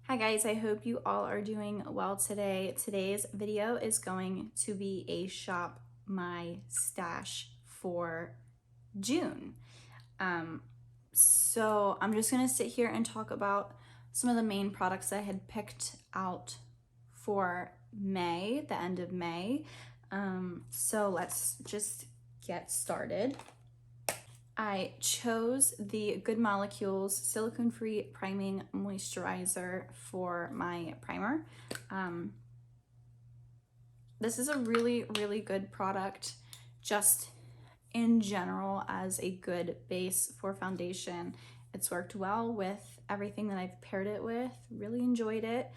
Hi guys, I hope you all are doing well today. Today's video is going to be a shop my stash for June. So I'm just gonna sit here and talk about some of the main products I had picked out for May, the end of May. So let's just get started. I chose the Good Molecules silicone-free priming moisturizer for my primer. This is a really, really good product just in general as a good base for foundation. It's worked well with everything that I've paired it with. Really enjoyed it.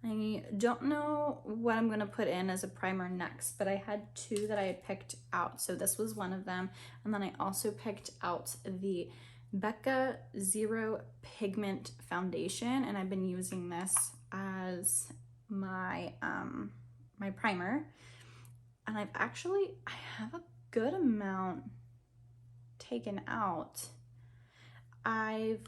I don't know what I'm gonna put in as a primer next, but I had two that I had picked out. So this was one of them. And then I also picked out the Becca Zero Pigment Foundation, and I've been using this as my, my primer. And I have a good amount taken out. I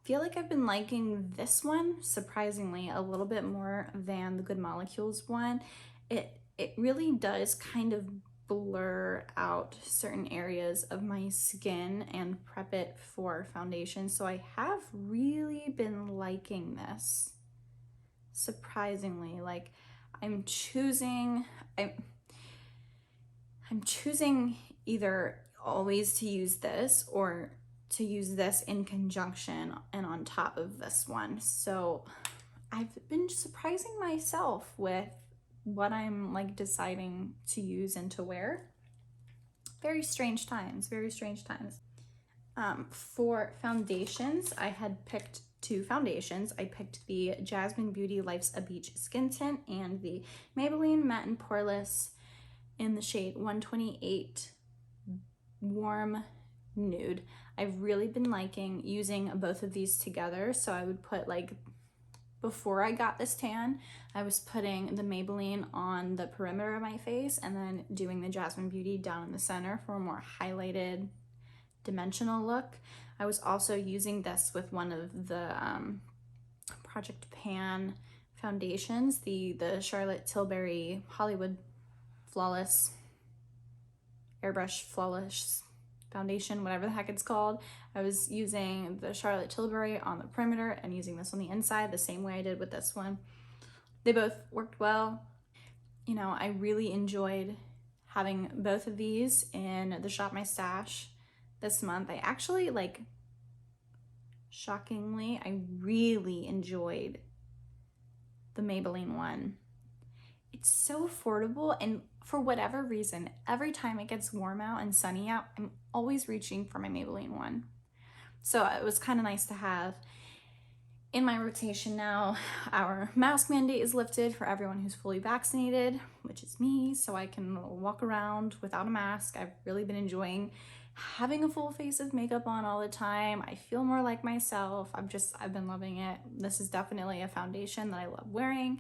feel like I've been liking this one, surprisingly, a little bit more than the Good Molecules one. It really does kind of blur out certain areas of my skin and prep it for foundation. So I have really been liking this, surprisingly. Like I'm choosing either always to use this or to use this in conjunction and on top of this one. So I've been surprising myself with what I'm like deciding to use and to wear. Very strange times, very strange times. For foundations, I had picked two foundations. I picked the Jasmine Beauty Life's a Beach Skin Tint and the Maybelline Matte and Poreless in the shade 128 Warm Nude. I've really been liking using both of these together. So I would put, like, before I got this tan, I was putting the Maybelline on the perimeter of my face and then doing the Jasmine Beauty down in the center for a more highlighted dimensional look. I was also using this with one of the Project Pan foundations, the Charlotte Tilbury Hollywood Flawless Airbrush Flawless foundation, whatever the heck it's called. I was using the Charlotte Tilbury on the perimeter and using this on the inside the same way I did with this one. They both worked well. You know, I really enjoyed having both of these in the Shop My Stash this month. I actually, like, shockingly, I really enjoyed the Maybelline one. It's so affordable, and for whatever reason, every time it gets warm out and sunny out, I'm always reaching for my Maybelline one. So it was kind of nice to have in my rotation now. Our mask mandate is lifted for everyone who's fully vaccinated, which is me, so I can walk around without a mask. I've really been enjoying having a full face of makeup on all the time. I feel more like myself. I've been loving it. This is definitely a foundation that I love wearing.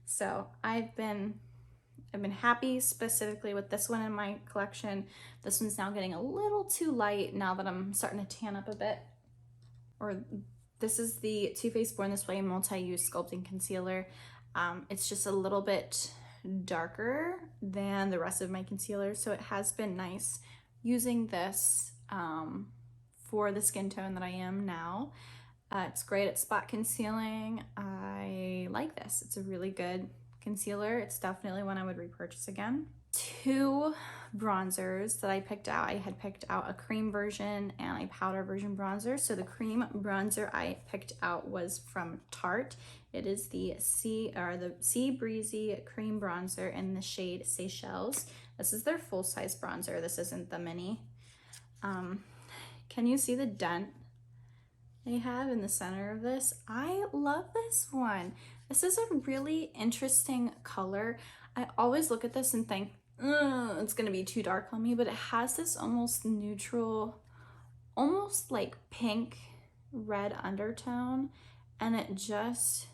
So I've been happy specifically with this one in my collection. This one's now getting a little too light now that I'm starting to tan up a bit. This is the Too Faced Born This Way Multi-Use Sculpting Concealer. It's just a little bit darker than the rest of my concealers, so it has been nice using this for the skin tone that I am now. It's great at spot concealing. I like this. It's a really good concealer. It's definitely one I would repurchase again. Two bronzers that I picked out. I had picked out a cream version and a powder version bronzer. So the cream bronzer I picked out was from Tarte. It is the Sea Breezy cream bronzer in the shade Seychelles. This is their full-size bronzer. This isn't the mini. Can you see the dent they have in the center of this? I love this one. This is a really interesting color. I always look at this and think, it's gonna be too dark on me, but it has this almost neutral, almost like pink red undertone, and it just,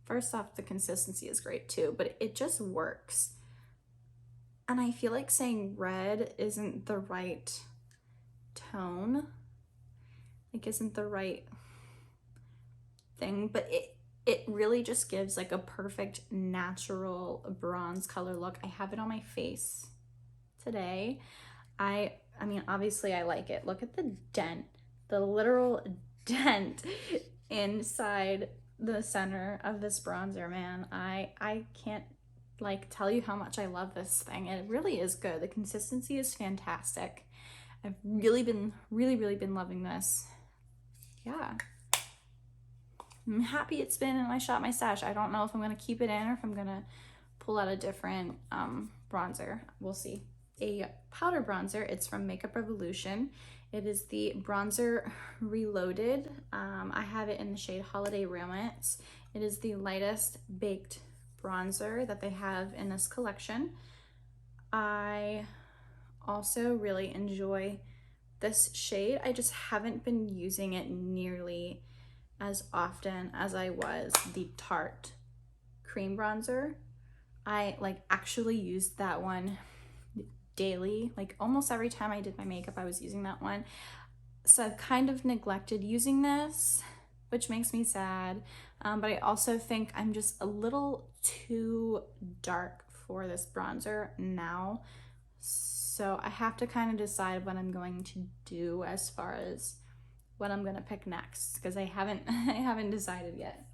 first off, the consistency is great too, but it just works. And I feel like saying red isn't the right tone, like isn't the right thing, but it really just gives like a perfect natural bronze color look. I have it on my face today. I mean, obviously I like it. Look at the dent, the literal dent inside the center of this bronzer, man. I can't like tell you how much I love this thing. It really is good. The consistency is fantastic. I've really been loving this. Yeah. I'm happy it's been in my Shop My Stash. I don't know if I'm gonna keep it in or if I'm gonna pull out a different bronzer. We'll see. A powder bronzer. It's from Makeup Revolution. It is the Bronzer Reloaded. I have it in the shade Holiday Romance. It is the lightest baked bronzer that they have in this collection. I also really enjoy this shade. I just haven't been using it nearly as often as I was the Tarte cream bronzer. I like actually used that one daily, like almost every time I did my makeup I was using that one. So I've kind of neglected using this, which makes me sad, but I also think I'm just a little too dark for this bronzer now, so I have to kind of decide what I'm going to do as far as what I'm gonna pick next, because I haven't decided yet.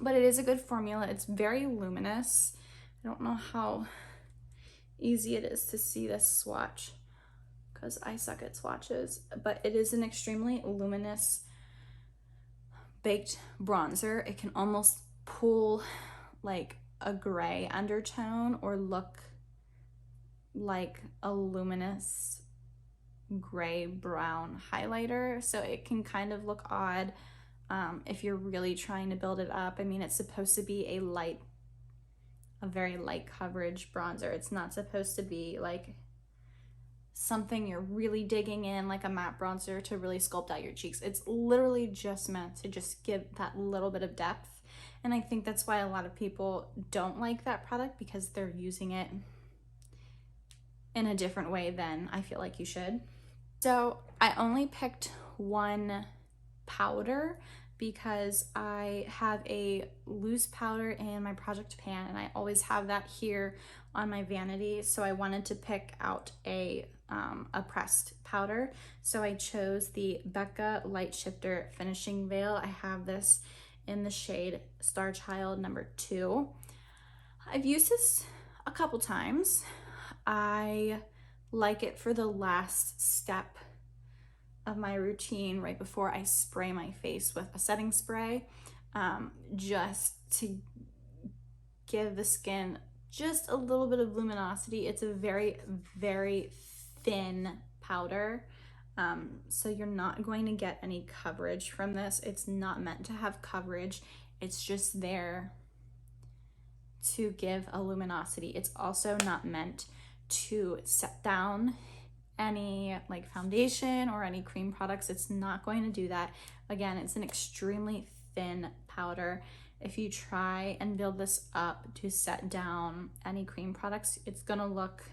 But it is a good formula. It's very luminous. I don't know how easy it is to see this swatch because I suck at swatches, but it is an extremely luminous baked bronzer. It can almost pull like a gray undertone or look like a luminous gray brown highlighter, so it can kind of look odd if you're really trying to build it up. I mean, it's supposed to be a very light coverage bronzer. It's not supposed to be like something you're really digging in like a matte bronzer to really sculpt out your cheeks. It's literally just meant to just give that little bit of depth, and I think that's why a lot of people don't like that product, because they're using it in a different way than I feel like you should. So I only picked one powder because I have a loose powder in my project pan and I always have that here on my vanity, so I wanted to pick out a pressed powder. So I chose the Becca Light Shifter Finishing Veil. I have this in the shade Star Child number 2. I've used this a couple times. I like it for the last step of my routine right before I spray my face with a setting spray, just to give the skin just a little bit of luminosity. It's a very, very thin powder, so you're not going to get any coverage from this. It's not meant to have coverage. It's just there to give a luminosity. It's also not meant to set down any like foundation or any cream products. It's not going to do that. Again, it's an extremely thin powder. If you try and build this up to set down any cream products, it's gonna look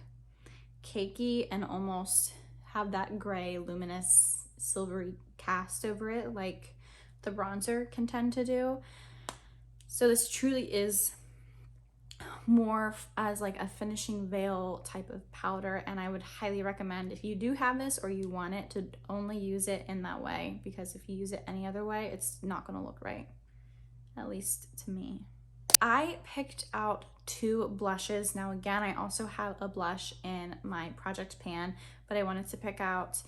cakey and almost have that gray, luminous, silvery cast over it like the bronzer can tend to do. So this truly is more as like a finishing veil type of powder, and I would highly recommend, if you do have this or you want it, to only use it in that way, because if you use it any other way, it's not gonna look right, at least to me. I picked out 2 blushes. Now again, I also have a blush in my project pan, but I wanted to pick out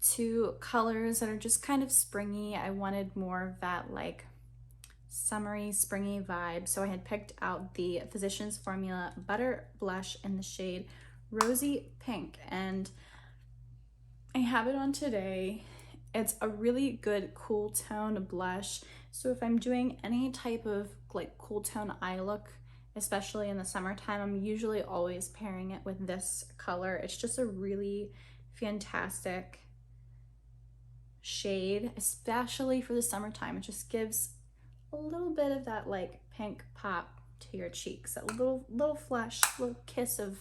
2 colors that are just kind of springy. I wanted more of that like summery, springy vibe. So I had picked out the Physicians Formula Butter Blush in the shade Rosy Pink, and I have it on today. It's a really good cool tone blush. So if I'm doing any type of like cool tone eye look, especially in the summertime, I'm usually always pairing it with this color. It's just a really fantastic shade, especially for the summertime. It just gives a little bit of that like pink pop to your cheeks, a little flush, little kiss of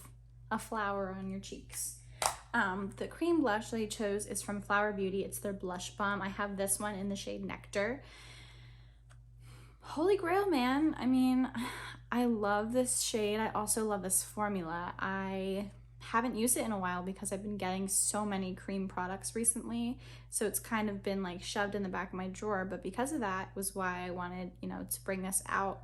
a flower on your cheeks. The cream blush that I chose is from Flower Beauty. It's their Blush Bomb. I have this one in the shade Nectar. Holy grail, man. I mean, I love this shade. I also love this formula. I haven't used it in a while because I've been getting so many cream products recently, so it's kind of been like shoved in the back of my drawer, but because of that was why I wanted, you know, to bring this out.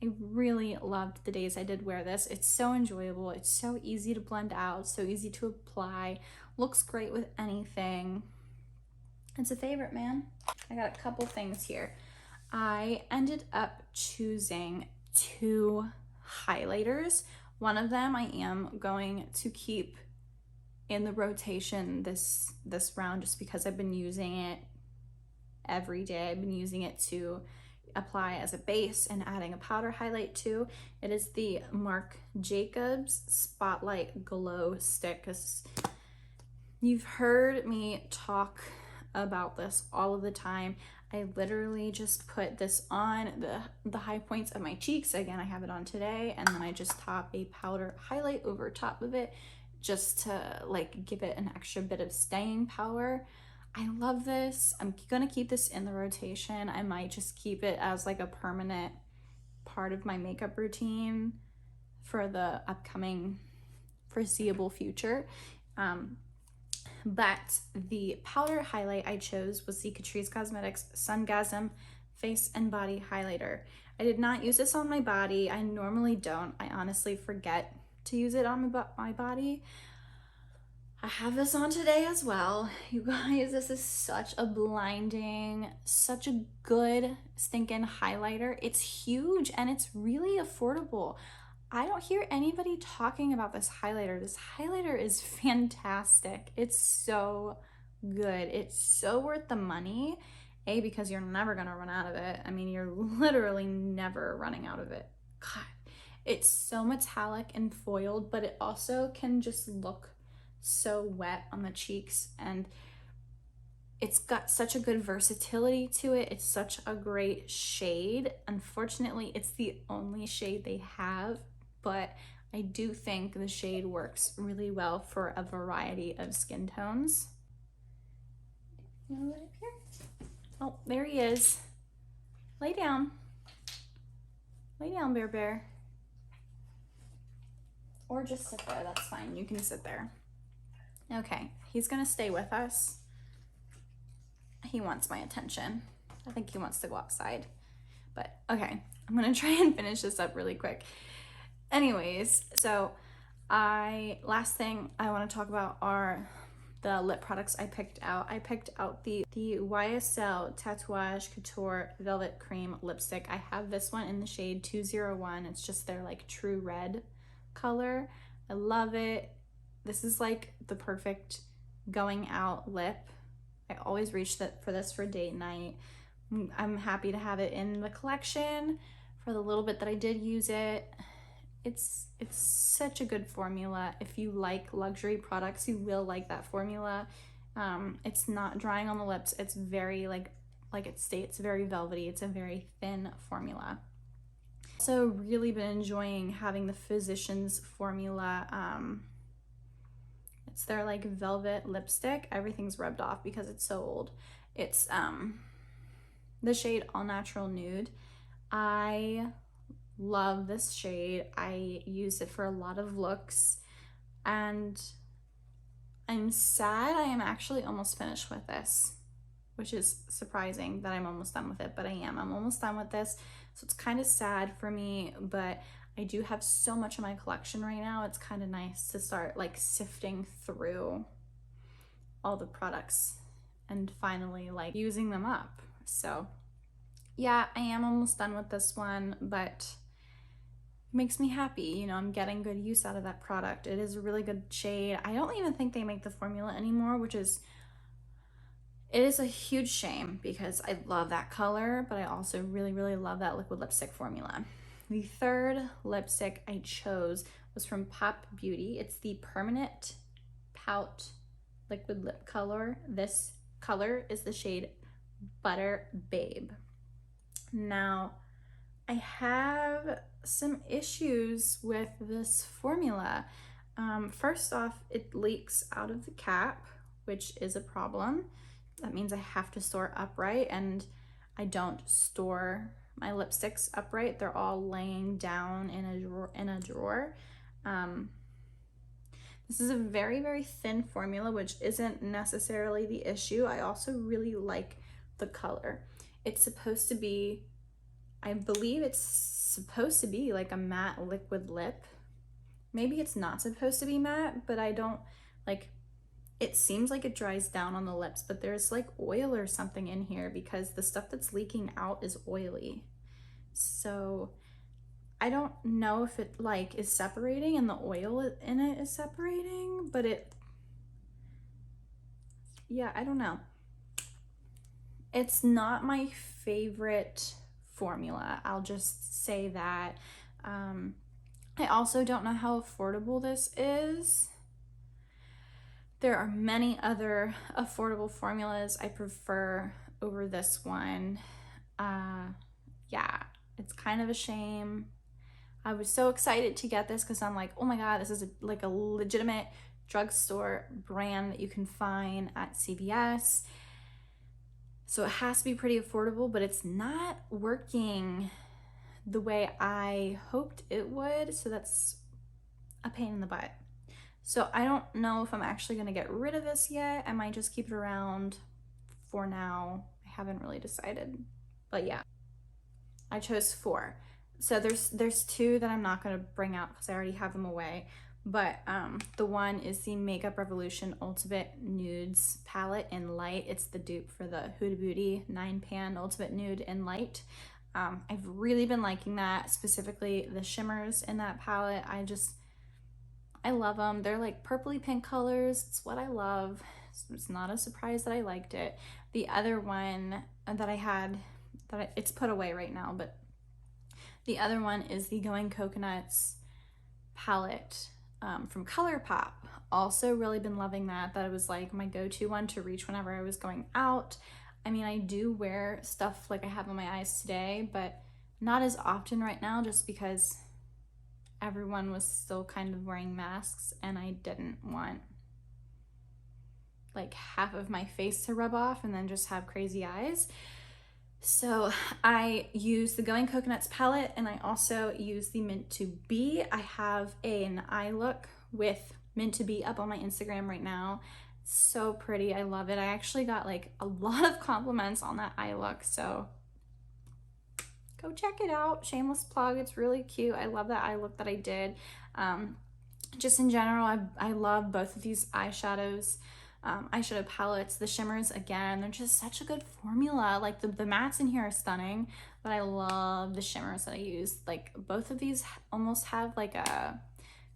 I really loved the days I did wear this. It's so enjoyable. It's so easy to blend out, so easy to apply. Looks great with anything. It's a favorite, man. I got a couple things here. I ended up choosing 2 highlighters. One of them I am going to keep in the rotation this round just because I've been using it every day. I've been using it to apply as a base and adding a powder highlight too. It is the Marc Jacobs Spotlight Glow Stick. You've heard me talk about this all of the time. I literally just put this on the high points of my cheeks. Again, I have it on today, and then I just top a powder highlight over top of it just to like give it an extra bit of staying power. I love this. I'm gonna keep this in the rotation. I might just keep it as like a permanent part of my makeup routine for the upcoming foreseeable future. But the powder highlight I chose was the Catrice Cosmetics Sungasm Face and Body Highlighter. I did not use this on my body. I normally don't. I honestly forget to use it on my body. I have this on today as well. You guys, this is such a blinding, such a good stinking highlighter. It's huge and it's really affordable. I don't hear anybody talking about this highlighter. This highlighter is fantastic. It's so good. It's so worth the money. A, because you're never gonna run out of it. I mean, you're literally never running out of it. God, it's so metallic and foiled, but it also can just look so wet on the cheeks, and it's got such a good versatility to it. It's such a great shade. Unfortunately, it's the only shade they have, but I do think the shade works really well for a variety of skin tones. You wanna lay up here? Oh, there he is. Lay down. Lay down, Bear Bear. Or just sit there, that's fine. You can sit there. Okay, he's gonna stay with us. He wants my attention. I think he wants to go outside. But okay, I'm gonna try and finish this up really quick. Anyways, so last thing I want to talk about are the lip products I picked out. I picked out the YSL Tatouage Couture Velvet Cream Lipstick. I have this one in the shade 201. It's just their like true red color. I love it. This is like the perfect going out lip. I always reach for this for date night. I'm happy to have it in the collection for the little bit that I did use it. It's such a good formula. If you like luxury products, you will like that formula. It's not drying on the lips. It's very like it states, very velvety. It's a very thin formula. Also really been enjoying having the Physicians formula. It's their like velvet lipstick. Everything's rubbed off because it's so old. It's the shade All Natural Nude. I love this shade. I use it for a lot of looks, and I'm sad I am actually almost finished with this, which is surprising that I'm almost done with it, but I'm almost done with this. So it's kind of sad for me, but I do have so much in my collection right now. It's kind of nice to start like sifting through all the products and finally like using them up. So yeah, I am almost done with this one, but it makes me happy. You know, I'm getting good use out of that product. It is a really good shade. I don't even think they make the formula anymore, which is, it is a huge shame because I love that color, but I also really, really love that liquid lipstick formula. The third lipstick I chose was from Pop Beauty. It's the Permanent Pout Liquid Lip Color. This color is the shade Butter Babe. Now, I have some issues with this formula. First off, it leaks out of the cap, which is a problem. That means I have to store upright, and I don't store my lipsticks upright. They're all laying down in a drawer. This is a very, very thin formula, which isn't necessarily the issue. I also really like the color. It's supposed to be, I believe it's supposed to be like a matte liquid lip. Maybe it's not supposed to be matte, but I don't, like, it seems like it dries down on the lips, but there's like oil or something in here because the stuff that's leaking out is oily. So I don't know if it like is separating and the oil in it is separating, but yeah, I don't know. It's not my favorite formula. I'll just say that. I also don't know how affordable this is. There are many other affordable formulas I prefer over this one. Yeah, it's kind of a shame. I was so excited to get this because I'm like, oh my God, this is like a legitimate drugstore brand that you can find at CVS. So it has to be pretty affordable, but it's not working the way I hoped it would. So that's a pain in the butt. So I don't know if I'm actually gonna get rid of this yet. I might just keep it around for now. I haven't really decided, but yeah. I chose 4. So there's 2 that I'm not gonna bring out because I already have them away. But the one is the Makeup Revolution Ultimate Nudes palette in light. It's the dupe for the Huda Beauty 9-pan Ultimate Nude in light. I've really been liking that, specifically the shimmers in that palette. I love them. They're like purpley pink colors. It's what I love. So it's not a surprise that I liked it. The other one that I had, it's put away right now, but the other one is the Going Coconuts palette from ColourPop. Also really been loving that. That was like my go-to one to reach whenever I was going out. I mean, I do wear stuff like I have on my eyes today, but not as often right now just because everyone was still kind of wearing masks and I didn't want like half of my face to rub off and then just have crazy eyes. So I use the Going Coconuts palette and I also use the Mint to Be. I have an eye look with Mint to Be up on my Instagram right now. It's so pretty. I love it. I actually got like a lot of compliments on that eye look. So go check it out. Shameless plug. It's really cute. I love that eye look that I did. Just in general, I love both of these eyeshadows. Eyeshadow palettes, the shimmers, again, they're just such a good formula. Like the mattes in here are stunning, but I love the shimmers that I use. Like both of these almost have like a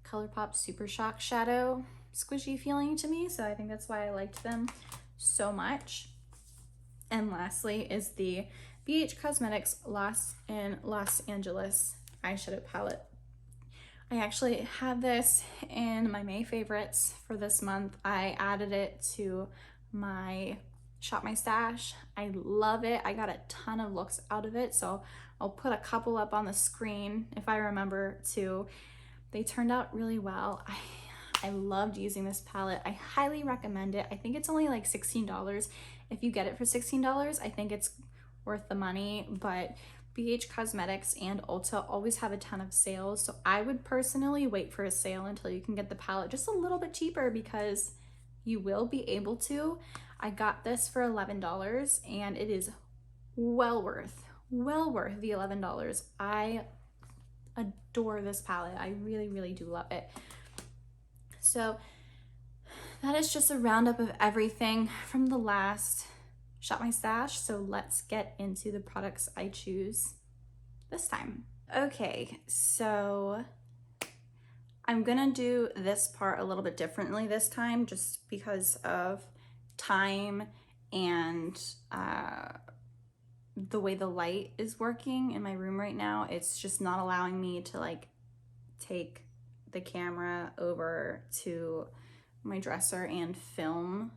ColourPop Super Shock shadow squishy feeling to me, so I think that's why I liked them so much. And lastly is the BH Cosmetics Los Angeles eyeshadow palette. I actually have this in my May favorites for this month. I added it to my Shop My Stash. I love it. I got a ton of looks out of it, so I'll put a couple up on the screen if I remember to. They turned out really well. I loved using this palette. I highly recommend it. I think it's only like $16. If you get it for $16, I think it's worth the money, but BH Cosmetics and Ulta always have a ton of sales, so I would personally wait for a sale until you can get the palette just a little bit cheaper because you will be able to. I got this for $11 and it is well worth the $11. I adore this palette. I really, really do love it. So that is just a roundup of everything from the last Shop My Stash. So let's get into the products I choose this time. Okay, so I'm gonna do this part a little bit differently this time just because of time and the way the light is working in my room right now. It's just not allowing me to like take the camera over to my dresser and film.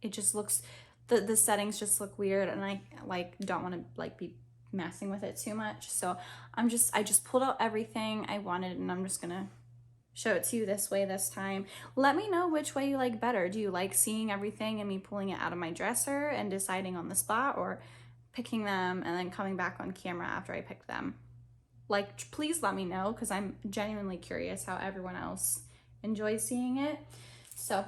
It just looks, the settings just look weird and I like don't want to like be messing with it too much. So I just pulled out everything I wanted and I'm just gonna show it to you this way this time. Let me know which way you like better. Do you like seeing everything and me pulling it out of my dresser and deciding on the spot, or picking them and then coming back on camera after I picked them. Like, please let me know, because I'm genuinely curious how everyone else enjoys seeing it. So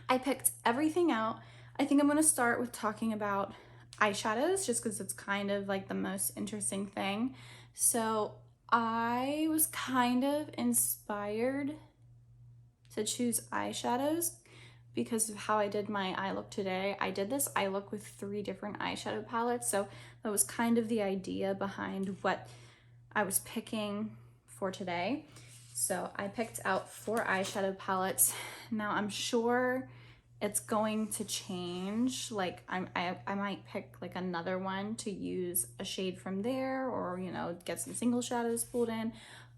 I picked everything out. I think I'm going to start with talking about eyeshadows, just because it's kind of like the most interesting thing. So I was kind of inspired to choose eyeshadows because of how I did my eye look today. I did this eye look with 3 different eyeshadow palettes, so that was kind of the idea behind what I was picking for today. So I picked out 4 eyeshadow palettes. Now I'm sure it's going to change. Like I might pick like another one to use a shade from there, or you know, get some single shadows pulled in,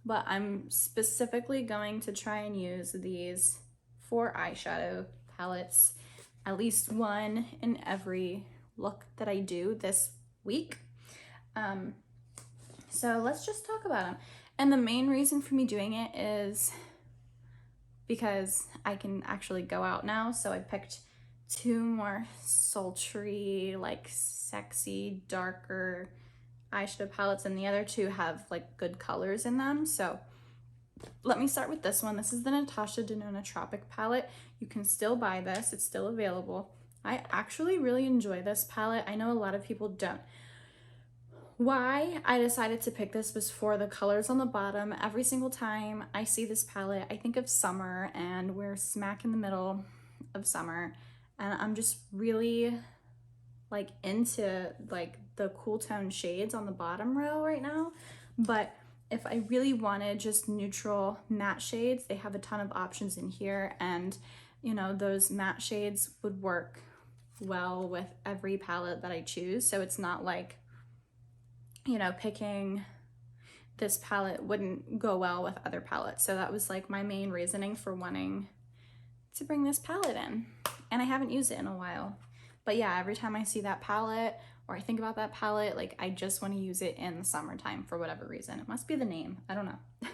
but I'm specifically going to try and use these 4 eyeshadow palettes, at least one in every look that I do this week. So let's just talk about them. And the main reason for me doing it is because I can actually go out now. So I picked 2 more sultry, like sexy, darker eyeshadow palettes, and the other 2 have like good colors in them. So let me start with this one. This is the Natasha Denona Tropic palette. You can still buy this, it's still available. I actually really enjoy this palette. I know a lot of people don't. Why I decided to pick this was for the colors on the bottom. Every single time I see this palette, I think of summer, and we're smack in the middle of summer, and I'm just really like into like the cool tone shades on the bottom row right now. But if I really wanted just neutral matte shades, they have a ton of options in here, and you know, those matte shades would work well with every palette that I choose. So it's not like, you know, picking this palette wouldn't go well with other palettes. So that was like my main reasoning for wanting to bring this palette in. And I haven't used it in a while. But yeah, every time I see that palette or I think about that palette, like I just want to use it in the summertime for whatever reason. It must be the name, I don't know.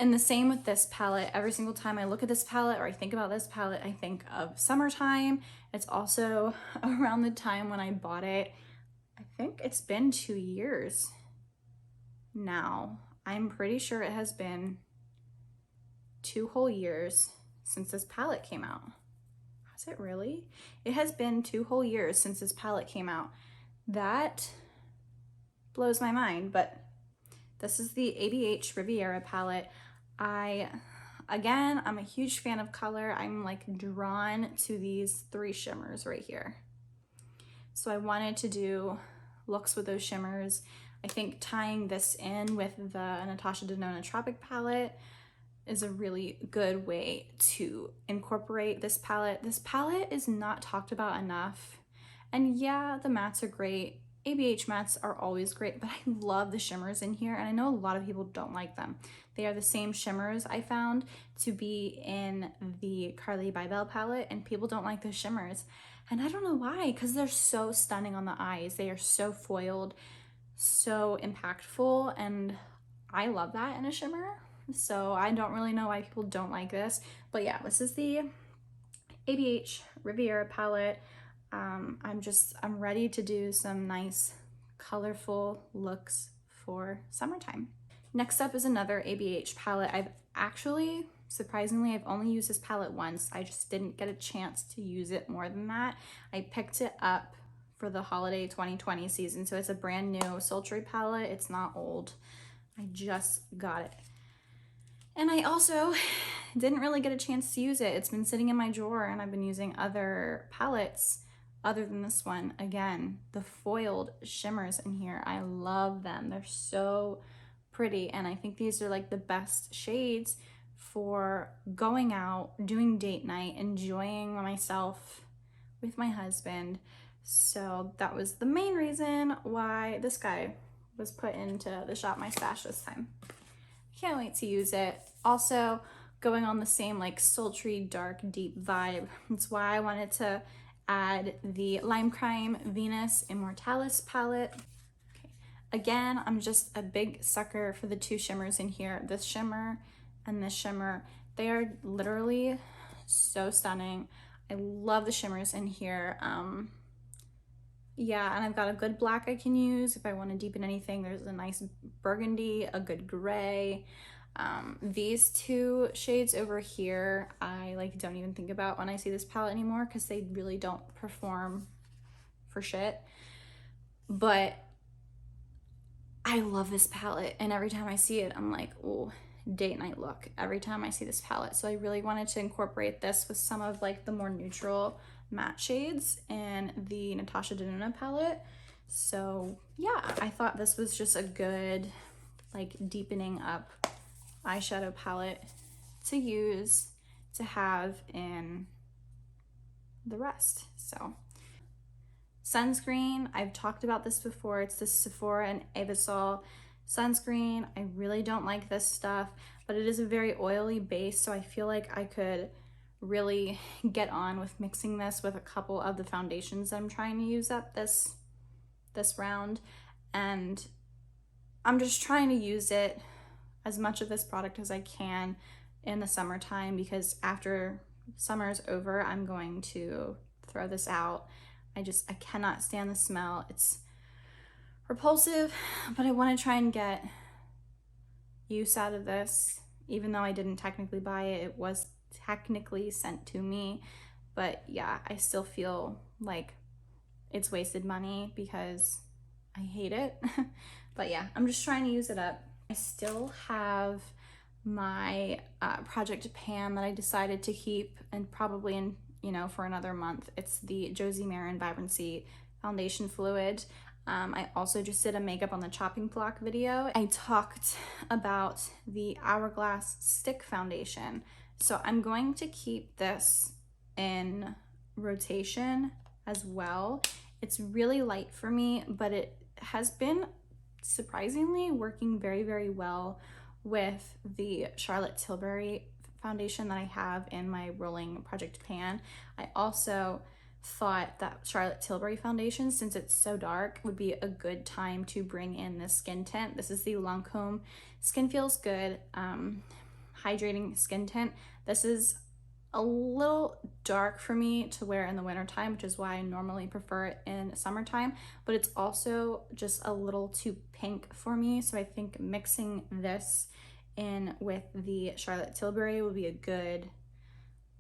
And the same with this palette. Every single time I look at this palette or I think about this palette, I think of summertime. It's also around the time when I bought it. I think it's been 2 years now. I'm pretty sure it has been 2 whole years since this palette came out. Has it really? It has been 2 whole years since this palette came out. That blows my mind, but this is the ABH Riviera palette. Again, I'm a huge fan of color. I'm like drawn to these 3 shimmers right here. So I wanted to do looks with those shimmers. I think tying this in with the Natasha Denona Tropic palette is a really good way to incorporate this palette. This palette is not talked about enough. And yeah, the mattes are great. ABH mattes are always great, but I love the shimmers in here, and I know a lot of people don't like them. They are the same shimmers I found to be in the Carly Bybel palette, and people don't like the shimmers. And I don't know why, because they're so stunning on the eyes. They are so foiled, so impactful, and I love that in a shimmer. So I don't really know why people don't like this. But yeah, this is the ABH Riviera palette. I'm ready to do some nice colorful looks for summertime. Next up is another ABH palette. Surprisingly, I've only used this palette once. I just didn't get a chance to use it more than that. I picked it up for the holiday 2020 season, so it's a brand new sultry palette. It's not old. I just got it. And I also didn't really get a chance to use it. It's been sitting in my drawer, and I've been using other palettes other than this one. Again, the foiled shimmers in here, I love them. They're so pretty, and I think these are like the best shades for going out, doing date night, enjoying myself with my husband. So that was the main reason why this guy was put into the Shop My Stash this time. Can't wait to use it. Also, going on the same like sultry, dark, deep vibe. That's why I wanted to add the Lime Crime Venus Immortalis palette. Okay. Again, I'm just a big sucker for the 2 shimmers in here. This shimmer and this shimmer. They are literally so stunning. I love the shimmers in here. Yeah, and I've got a good black I can use if I want to deepen anything. There's a nice burgundy, a good gray. These two shades over here, I like don't even think about when I see this palette anymore because they really don't perform for shit. But I love this palette, and every time I see it, I'm like, oh, date night look every time I see this palette. So I really wanted to incorporate this with some of like the more neutral matte shades in the Natasha Denona palette. So yeah, I thought this was just a good like deepening up eyeshadow palette to use to have in the rest. So sunscreen, I've talked about this before. It's the Sephora and Ebates sunscreen. I really don't like this stuff, but it is a very oily base, so I feel like I could really get on with mixing this with a couple of the foundations that I'm trying to use up this round. And I'm just trying to use it as much of this product as I can in the summertime, because after summer's over, I'm going to throw this out. I cannot stand the smell. It's repulsive, but I want to try and get use out of this. Even though I didn't technically buy it, it was technically sent to me. But yeah, I still feel like it's wasted money because I hate it. But yeah, I'm just trying to use it up. I still have my Project Pan that I decided to keep, and probably in, you know, for another month. It's the Josie Maran Vibrancy Foundation Fluid. I also just did a makeup on the chopping block video. I talked about the Hourglass Stick Foundation. So I'm going to keep this in rotation as well. It's really light for me, but it has been surprisingly working very, very well with the Charlotte Tilbury foundation that I have in my rolling Project Pan. I also thought that Charlotte Tilbury foundation, since it's so dark, would be a good time to bring in this skin tint. This is the Lancome Skin Feels Good hydrating skin tint. This is a little dark for me to wear in the wintertime, which is why I normally prefer it in summertime, but it's also just a little too pink for me. So I think mixing this in with the Charlotte Tilbury will be a good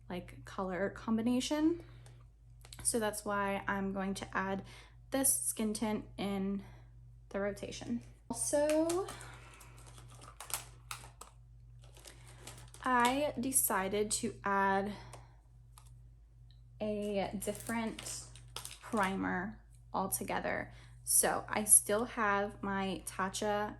like color combination. So that's why I'm going to add this skin tint in the rotation. Also, I decided to add a different primer altogether. So I still have my Tatcha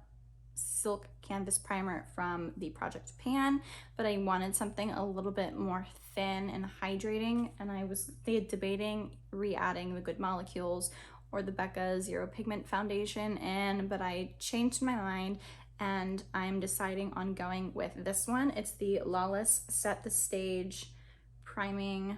Silk Canvas Primer from the Project Pan, but I wanted something a little bit more thin and hydrating, and I was debating re-adding the Good Molecules or the Becca Zero Pigment Foundation in, but I changed my mind and I'm deciding on going with this one. It's the Lawless Set the Stage Priming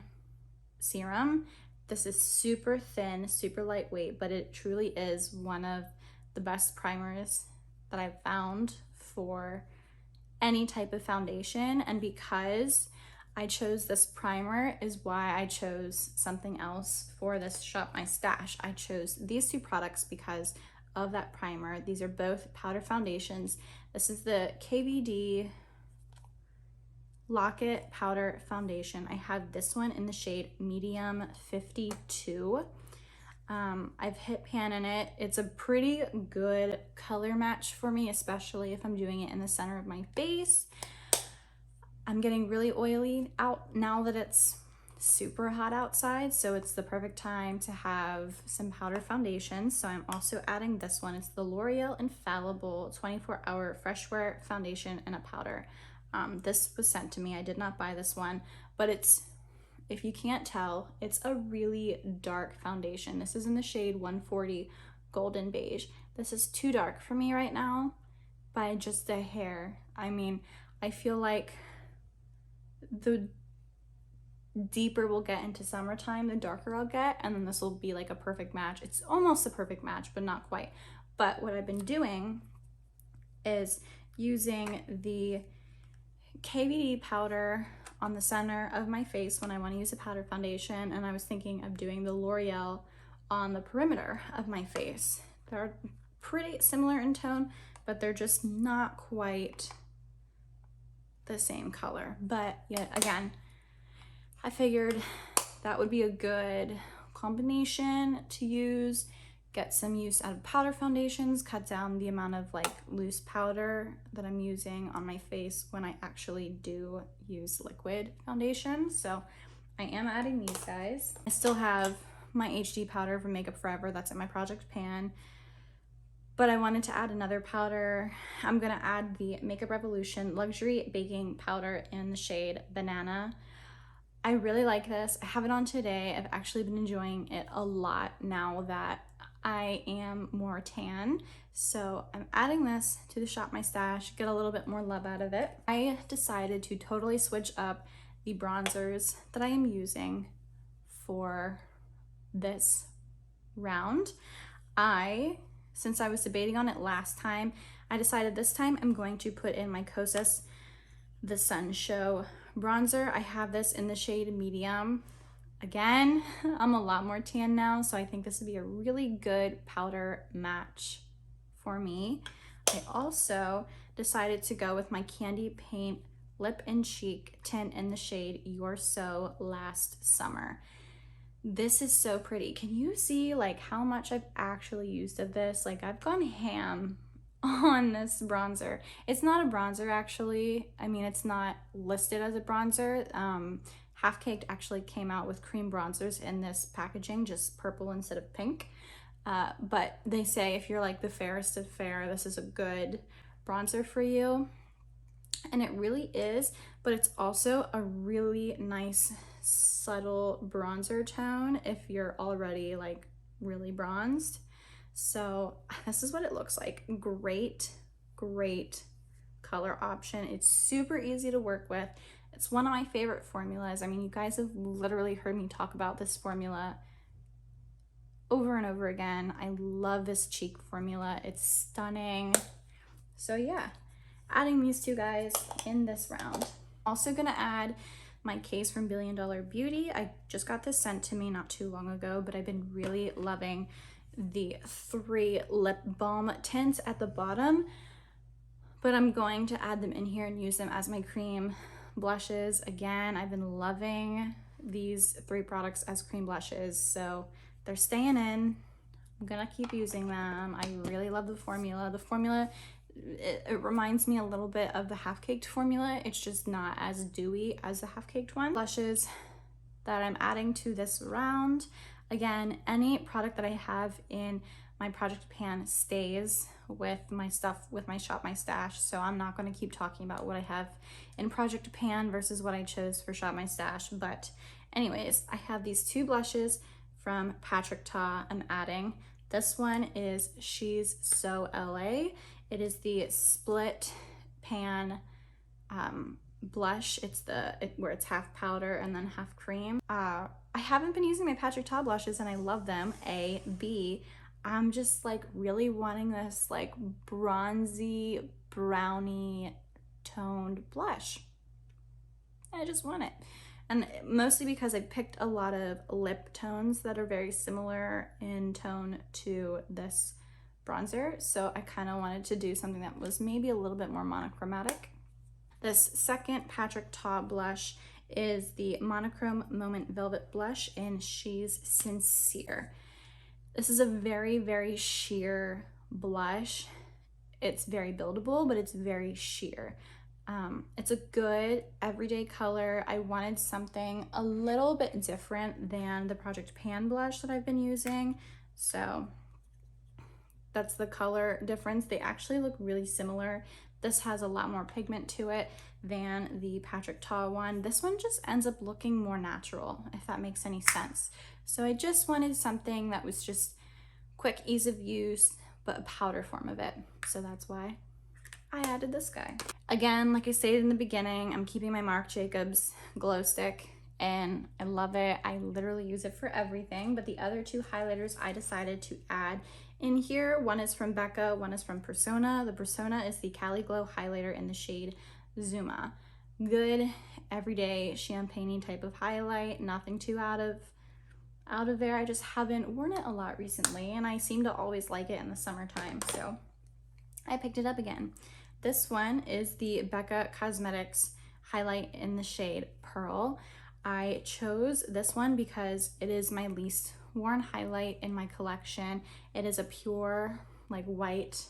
Serum. This is super thin, super lightweight, but it truly is one of the best primers that I've found for any type of foundation. And because I chose this primer is why I chose something else for this Shop My Stash. I chose these two products because of that primer. These are both powder foundations. This is the KVD Lock-It Powder Foundation. I have this one in the shade Medium 52. I've hit pan in it. It's a pretty good color match for me, especially if I'm doing it in the center of my face. I'm getting really oily out now that it's super hot outside, so it's the perfect time to have some powder foundation. So I'm also adding this one. It's the L'Oreal Infallible 24-Hour Fresh Wear Foundation in a powder. This was sent to me. I did not buy this one, but it's, if you can't tell, it's a really dark foundation. This is in the shade 140 Golden Beige. This is too dark for me right now by just a hair. I mean, I feel like the deeper we'll get into summertime, the darker I'll get, and then this will be like a perfect match. It's almost a perfect match, but not quite. But what I've been doing is using the KVD powder on the center of my face when I want to use a powder foundation, and I was thinking of doing the L'Oreal on the perimeter of my face. They're pretty similar in tone, but they're just not quite the same color. But yet again, I figured that would be a good combination to use, get some use out of powder foundations, cut down the amount of like loose powder that I'm using on my face when I actually do use liquid foundation. So I am adding these guys. I still have my HD powder from Makeup Forever that's in my project pan, but I wanted to add another powder. I'm gonna add the Makeup Revolution Luxury Baking Powder in the shade Banana. I really like this. I have it on today. I've actually been enjoying it a lot now that I am more tan. So I'm adding this to the Shop My Stash, get a little bit more love out of it. I decided to totally switch up the bronzers that I am using for this round. Since I was debating on it last time, I decided this time I'm going to put in my Kosas The Sun Show bronzer. I have this in the shade medium. Again, I'm a lot more tan now, so I think this would be a really good powder match for me. I also decided to go with my Candy Paint Lip and Cheek tint in the shade You're So Last Summer. This is so pretty. Can you see like how much I've actually used of this? Like I've gone ham on this bronzer. It's not a bronzer actually. I mean, it's not listed as a bronzer. Half Caked actually came out with cream bronzers in this packaging, just purple instead of pink. But they say if you're like the fairest of fair, this is a good bronzer for you. And it really is, but it's also a really nice subtle bronzer tone if you're already like really bronzed. So this is what it looks like. Great color option. It's super easy to work with. It's one of my favorite formulas. I mean, you guys have literally heard me talk about this formula over and over again. I love this cheek formula. It's stunning. So yeah, adding these two guys in this round. Also gonna add my case from Billion Dollar Beauty. I just got this sent to me not too long ago, but I've been really loving the 3 lip balm tints at the bottom, but I'm going to add them in here and use them as my cream blushes. Again, I've been loving these 3 products as cream blushes, so they're staying in. I'm gonna keep using them. I really love the formula. The formula, it reminds me a little bit of the Half Caked formula. It's just not as dewy as the Half Caked one. Blushes that I'm adding to this round. Again, any product that I have in my project pan stays with my stuff, with my Shop My Stash. So I'm not going to keep talking about what I have in project pan versus what I chose for Shop My Stash. But anyways, I have these 2 blushes from Patrick Ta I'm adding. This one is She's So LA. It is the split pan blush. It's where it's half powder and then half cream. I haven't been using my Patrick Ta blushes and I love them. A. B. I'm just like really wanting this like bronzy, brownie toned blush. I just want it. And mostly because I picked a lot of lip tones that are very similar in tone to this bronzer. So I kind of wanted to do something that was maybe a little bit more monochromatic. This second Patrick Ta blush is the Monochrome Moment Velvet Blush in She's Sincere. This is a very sheer blush. It's very buildable, but it's very sheer. It's a good everyday color. I wanted something a little bit different than the Project Pan blush that I've been using. So that's the color difference. They actually look really similar. This has a lot more pigment to it than the Patrick Ta one. This one just ends up looking more natural, if that makes any sense. So I just wanted something that was just quick, ease of use, but a powder form of it. So that's why I added this guy. Again, like I stated in the beginning, I'm keeping my Marc Jacobs glow stick and I love it. I literally use it for everything, but the other 2 highlighters I decided to add in here. One is from Becca, one is from Persona. The Persona is the Cali Glow highlighter in the shade Zuma. Good, everyday, champagne-y type of highlight, nothing too out of out of there. I just haven't worn it a lot recently, and I seem to always like it in the summertime, so I picked it up again. This one is the Becca Cosmetics highlight in the shade Pearl. I chose this one because it is my least worn highlight in my collection. It is a pure, like, white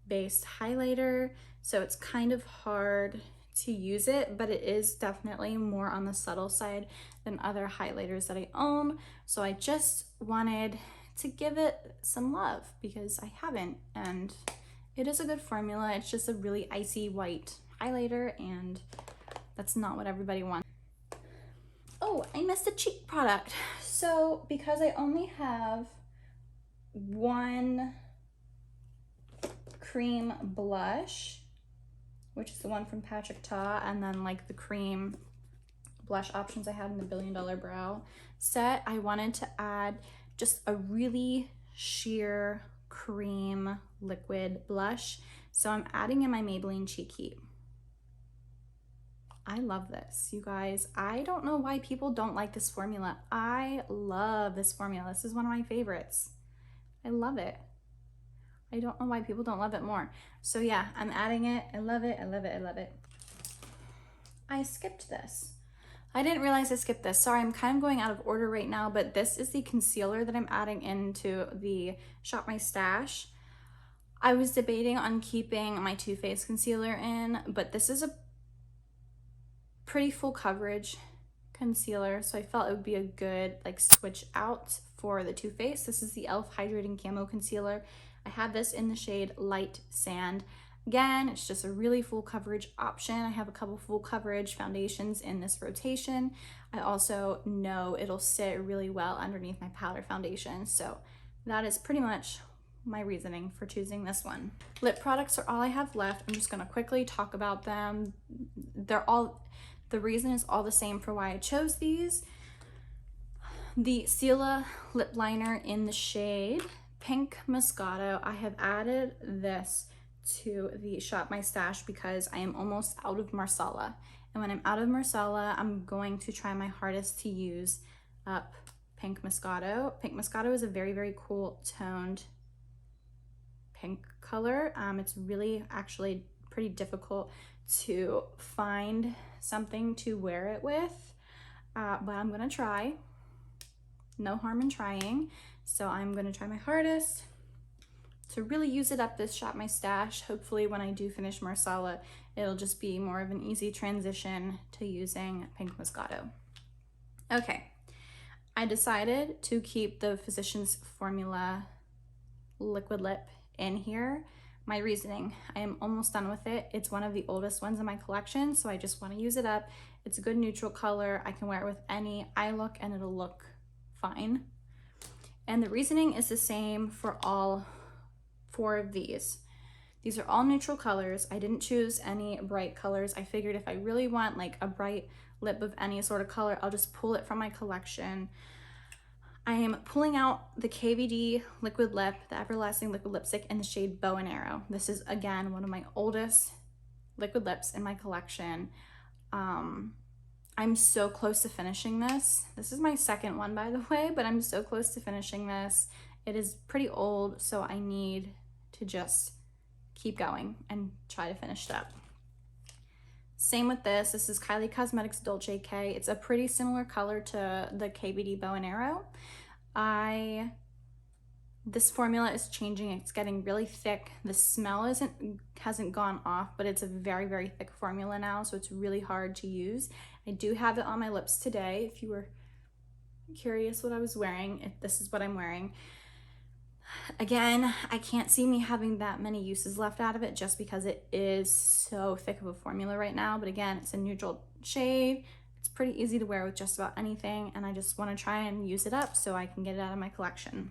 based highlighter, so it's kind of hard to use it, but it is definitely more on the subtle side than other highlighters that I own. So I just wanted to give it some love because I haven't, and it is a good formula. It's just a really icy white highlighter, and that's not what everybody wants. Oh, I missed a cheek product. So because I only have one cream blush, which is the one from Patrick Ta, and then like the cream blush options I have in the $1 Billion Brow set, I wanted to add just a really sheer cream liquid blush. So I'm adding in my Maybelline Cheek Heat. I love this, you guys. I don't know why people don't like this formula. I love this formula. This is one of my favorites. I love it. I don't know why people don't love it more. So yeah, I'm adding it. I love it, I love it, I love it. I skipped this. I didn't realize I skipped this. Sorry, I'm kind of going out of order right now, but this is the concealer that I'm adding into the Shop My Stash. I was debating on keeping my Too Faced concealer in, but this is a pretty full coverage concealer, so I felt it would be a good like switch out for the Too Faced. This is the e.l.f. Hydrating Camo Concealer. I have this in the shade Light Sand. Again, it's just a really full coverage option. I have a couple full coverage foundations in this rotation. I also know it'll sit really well underneath my powder foundation, so that is pretty much my reasoning for choosing this one. Lip products are all I have left. I'm just gonna quickly talk about them. The reason is all the same for why I chose these. The Stila lip liner in the shade Pink Moscato. I have added this to the Shop My Stash because I am almost out of Marsala. And when I'm out of Marsala, I'm going to try my hardest to use up Pink Moscato. Pink Moscato is a very, very cool toned pink color. It's really actually pretty difficult to find something to wear it with, but I'm gonna try. No harm in trying. So I'm gonna try my hardest to really use it up this Shop My Stash. Hopefully when I do finish Marsala, it'll just be more of an easy transition to using Pink Moscato. Okay, I decided to keep the Physicians Formula liquid lip in here. My reasoning, I am almost done with it. It's one of the oldest ones in my collection, so I just want to use it up. It's a good neutral color. I can wear it with any eye look and it'll look fine. And the reasoning is the same for all 4 of these. These are all neutral colors. I didn't choose any bright colors. I figured if I really want like a bright lip of any sort of color, I'll just pull it from my collection. I am pulling out the KVD liquid lip, the Everlasting Liquid Lipstick in the shade Bow and Arrow. This is, again, one of my oldest liquid lips in my collection. I'm so close to finishing this. This is my second one, by the way, but I'm so close to finishing this. It is pretty old, so I need to just keep going and try to finish it up. Same with this. This is Kylie Cosmetics Dolce K. It's a pretty similar color to the KVD Bow and Arrow. This formula is changing. It's getting really thick. The smell hasn't gone off, but it's a very, very thick formula now, so it's really hard to use. I do have it on my lips today. If you were curious what I was wearing, this is what I'm wearing. Again, I can't see me having that many uses left out of it just because it is so thick of a formula right now. But again, it's a neutral shade. It's pretty easy to wear with just about anything, and I just want to try and use it up so I can get it out of my collection.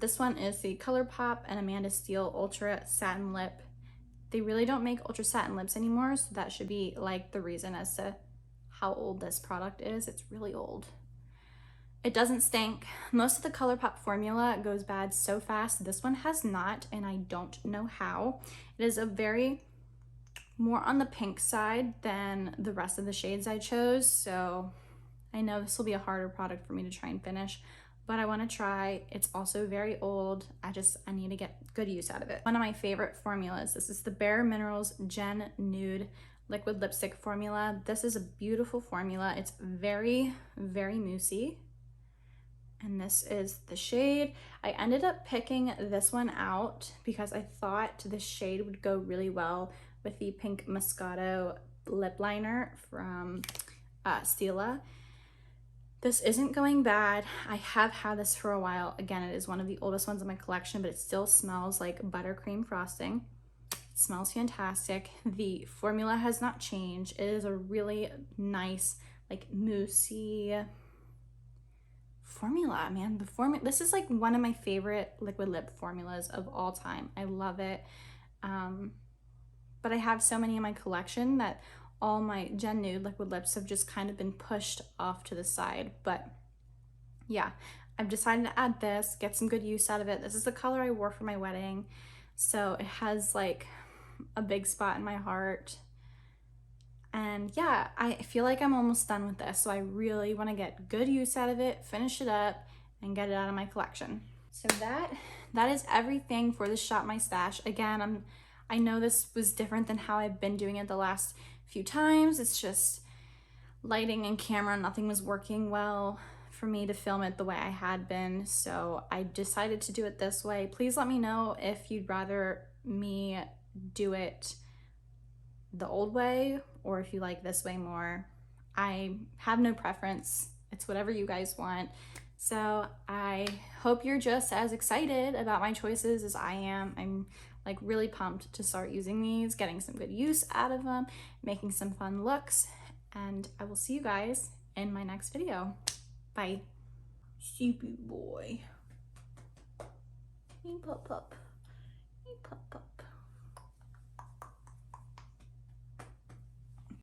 This one is the ColourPop and Amanda Steele Ultra Satin Lip. They really don't make Ultra Satin Lips anymore, so that should be like the reason as to how old this product is. It's really old. It doesn't stink. Most of the ColourPop formula goes bad so fast. This one has not, and I don't know how. It is a very more on the pink side than the rest of the shades I chose, so I know this will be a harder product for me to try and finish, but I want to try. It's also very old. I need to get good use out of it. One of my favorite formulas, this is the Bare Minerals Gen Nude Liquid Lipstick formula. This is a beautiful formula. It's very, very moussey. And this is the shade. I ended up picking this one out because I thought the shade would go really well with the Pink Moscato lip liner from Stila. This isn't going bad. I have had this for a while. Again, it is one of the oldest ones in my collection, but it still smells like buttercream frosting. It smells fantastic. The formula has not changed. It is a really nice, like moussey formula, man. This is like one of my favorite liquid lip formulas of all time. I love it. But I have so many in my collection that all my Gen Nude liquid lips have just kind of been pushed off to the side. But yeah, I've decided to add this, get some good use out of it. This is the color I wore for my wedding. So it has like a big spot in my heart. And yeah, I feel like I'm almost done with this. So I really want to get good use out of it, finish it up, and get it out of my collection. So that is everything for the Shop My Stash. Again, I know this was different than how I've been doing it the last few times. It's just lighting and camera, nothing was working well for me to film it the way I had been. So I decided to do it this way. Please let me know if you'd rather me do it the old way or if you like this way more. I have no preference. It's whatever you guys want. So I hope you're just as excited about my choices as I am. I'm like really pumped to start using these, getting some good use out of them, making some fun looks, and I will see you guys in my next video. Bye. Sleepy boy. Hey, pup pup.